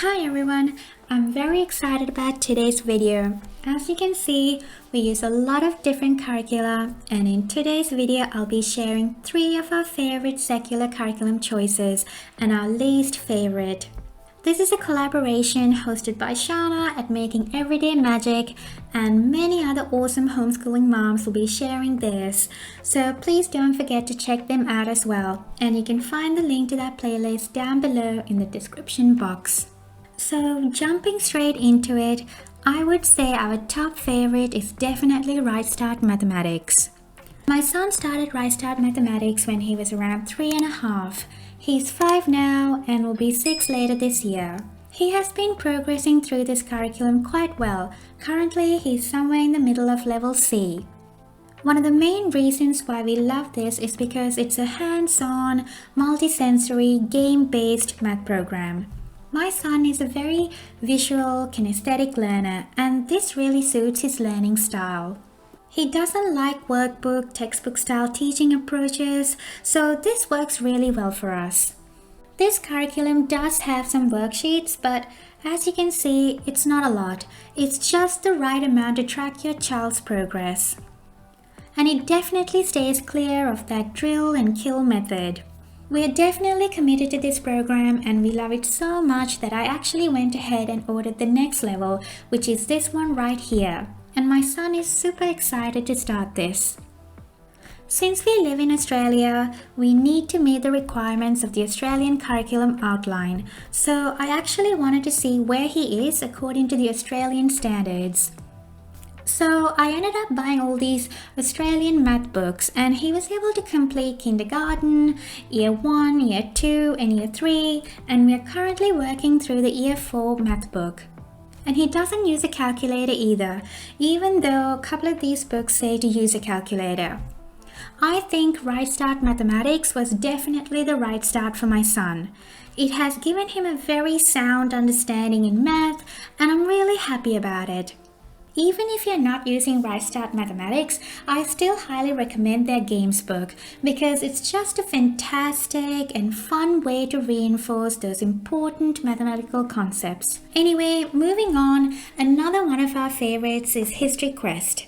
Hi everyone, I'm very excited about today's video. As you can see, we use a lot of different curricula, and in today's video I'll be sharing 3 of our favorite secular curriculum choices and our least favorite. This is a collaboration hosted by Shanna at Making Everyday Magic, and many other awesome homeschooling moms will be sharing theirs. So please don't forget to check them out as well, and you can find the link to that playlist down below in the description box. So jumping straight into it, I would say our top favorite is definitely RightStart Mathematics. My son started RightStart Mathematics when he was around 3.5. He's 5 now and will be 6 later this year. He has been progressing through this curriculum quite well. Currently, he's somewhere in the middle of level C. One of the main reasons why we love this is because it's a hands-on, multi-sensory, game-based math program. My son is a very visual, kinesthetic learner, and this really suits his learning style. He doesn't like workbook, textbook style teaching approaches, so this works really well for us. This curriculum does have some worksheets, but as you can see, it's not a lot. It's just the right amount to track your child's progress. And it definitely stays clear of that drill and kill method. We are definitely committed to this program, and we love it so much that I actually went ahead and ordered the next level, which is this one right here. And my son is super excited to start this. Since we live in Australia, we need to meet the requirements of the Australian curriculum outline. So I actually wanted to see where he is according to the Australian standards. So I ended up buying all these Australian math books, and he was able to complete kindergarten, year 1, year 2 and year 3, and we are currently working through the year 4 math book. And he doesn't use a calculator either, even though a couple of these books say to use a calculator. I think RightStart Mathematics was definitely the right start for my son. It has given him a very sound understanding in math, and I'm really happy about it. Even if you're not using RightStart Mathematics, I still highly recommend their games book because it's just a fantastic and fun way to reinforce those important mathematical concepts. Anyway, moving on, another one of our favorites is History Quest.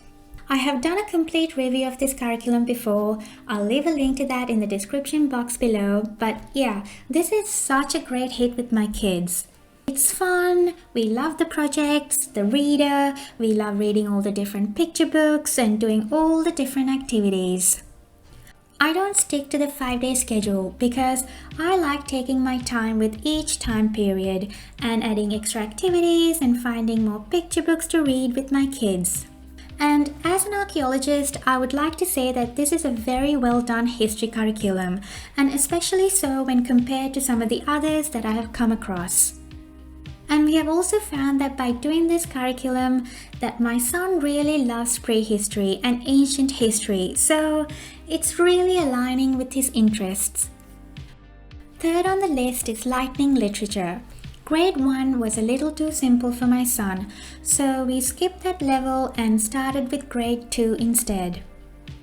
I have done a complete review of this curriculum before. I'll leave a link to that in the description box below, but yeah, this is such a great hit with my kids. It's fun, we love the projects, the reader, we love reading all the different picture books and doing all the different activities. I don't stick to the 5-day schedule because I like taking my time with each time period and adding extra activities and finding more picture books to read with my kids. And as an archaeologist, I would like to say that this is a very well done history curriculum, and especially so when compared to some of the others that I have come across. And we have also found that by doing this curriculum that my son really loves prehistory and ancient history, so it's really aligning with his interests. Third on the list is Lightning Literature. Grade 1 was a little too simple for my son, so we skipped that level and started with grade 2 instead.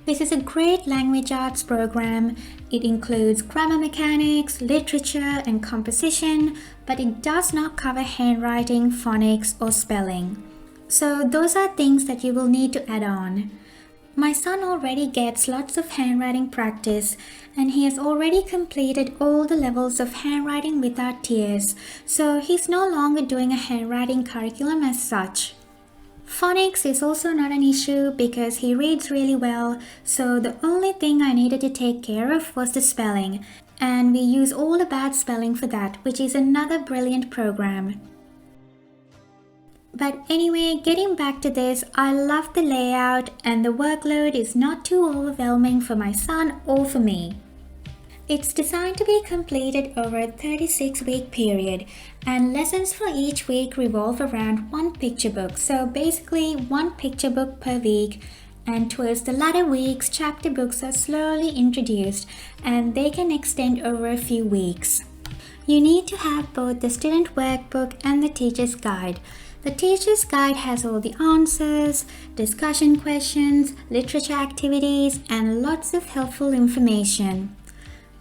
This is a great language arts program. It includes grammar mechanics, literature and composition, but it does not cover handwriting, phonics or spelling. So those are things that you will need to add on. My son already gets lots of handwriting practice, and he has already completed all the levels of handwriting without tears, so he's no longer doing a handwriting curriculum as such. Phonics is also not an issue because he reads really well, so the only thing I needed to take care of was the spelling, and we use All About Spelling for that, which is another brilliant program. But anyway, getting back to this, I love the layout and the workload is not too overwhelming for my son or for me. It's designed to be completed over a 36-week period, and lessons for each week revolve around one picture book, so basically one picture book per week, and towards the latter weeks, chapter books are slowly introduced and they can extend over a few weeks. You need to have both the student workbook and the teacher's guide. The teacher's guide has all the answers, discussion questions, literature activities, and lots of helpful information.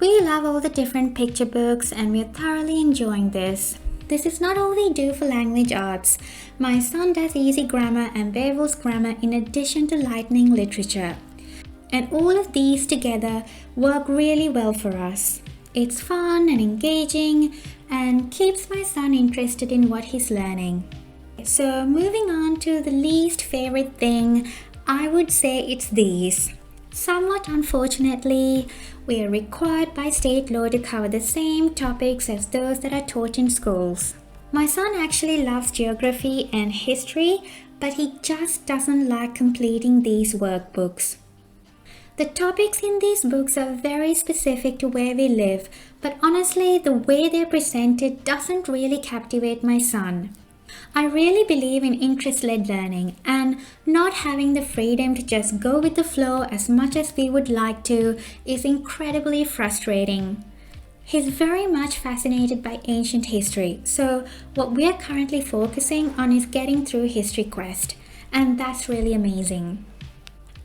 We love all the different picture books and we're thoroughly enjoying this. this is not all we do for language arts. My son does easy grammar and Beowulf's grammar in addition to lightning literature. And all of these together work really well for us. It's fun and engaging and keeps my son interested in what he's learning. So moving on to the least favorite thing, I would say it's these. Somewhat unfortunately, we are required by state law to cover the same topics as those that are taught in schools. My son actually loves geography and history, but he just doesn't like completing these workbooks. The topics in these books are very specific to where we live, but honestly, the way they're presented doesn't really captivate my son. I really believe in interest-led learning, and not having the freedom to just go with the flow as much as we would like to is incredibly frustrating. He's very much fascinated by ancient history, so what we're currently focusing on is getting through History Quest, and that's really amazing.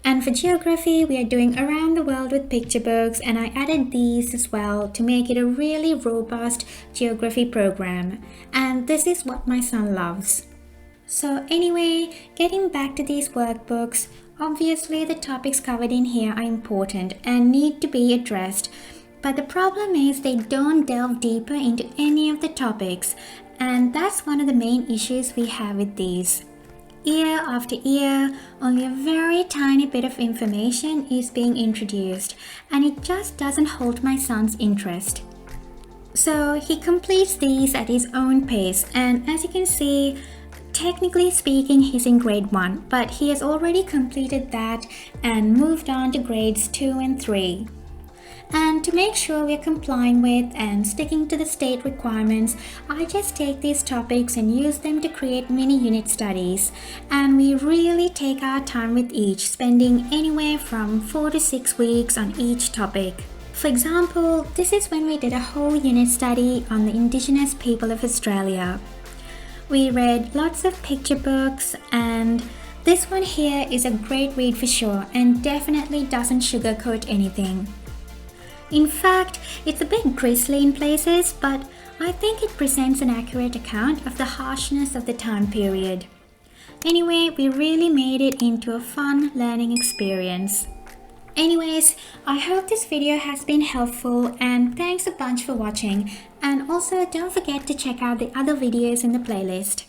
And for geography, we are doing Around the World with picture books, and I added these as well to make it a really robust geography program. And this is what my son loves. So anyway, getting back to these workbooks, obviously the topics covered in here are important and need to be addressed. But the problem is they don't delve deeper into any of the topics, and that's one of the main issues we have with these. Year after year, only a very tiny bit of information is being introduced, and it just doesn't hold my son's interest. So he completes these at his own pace, and as you can see, technically speaking, he's in grade 1, but he has already completed that and moved on to grades 2 and 3. And to make sure we're complying with and sticking to the state requirements, I just take these topics and use them to create mini unit studies. And we really take our time with each, spending anywhere from 4 to 6 weeks on each topic. For example, this is when we did a whole unit study on the Indigenous people of Australia. We read lots of picture books, and this one here is a great read for sure and definitely doesn't sugarcoat anything. In fact, it's a bit grisly in places, but I think it presents an accurate account of the harshness of the time period. Anyway, we really made it into a fun learning experience. Anyways, I hope this video has been helpful, and thanks a bunch for watching. And also don't forget to check out the other videos in the playlist.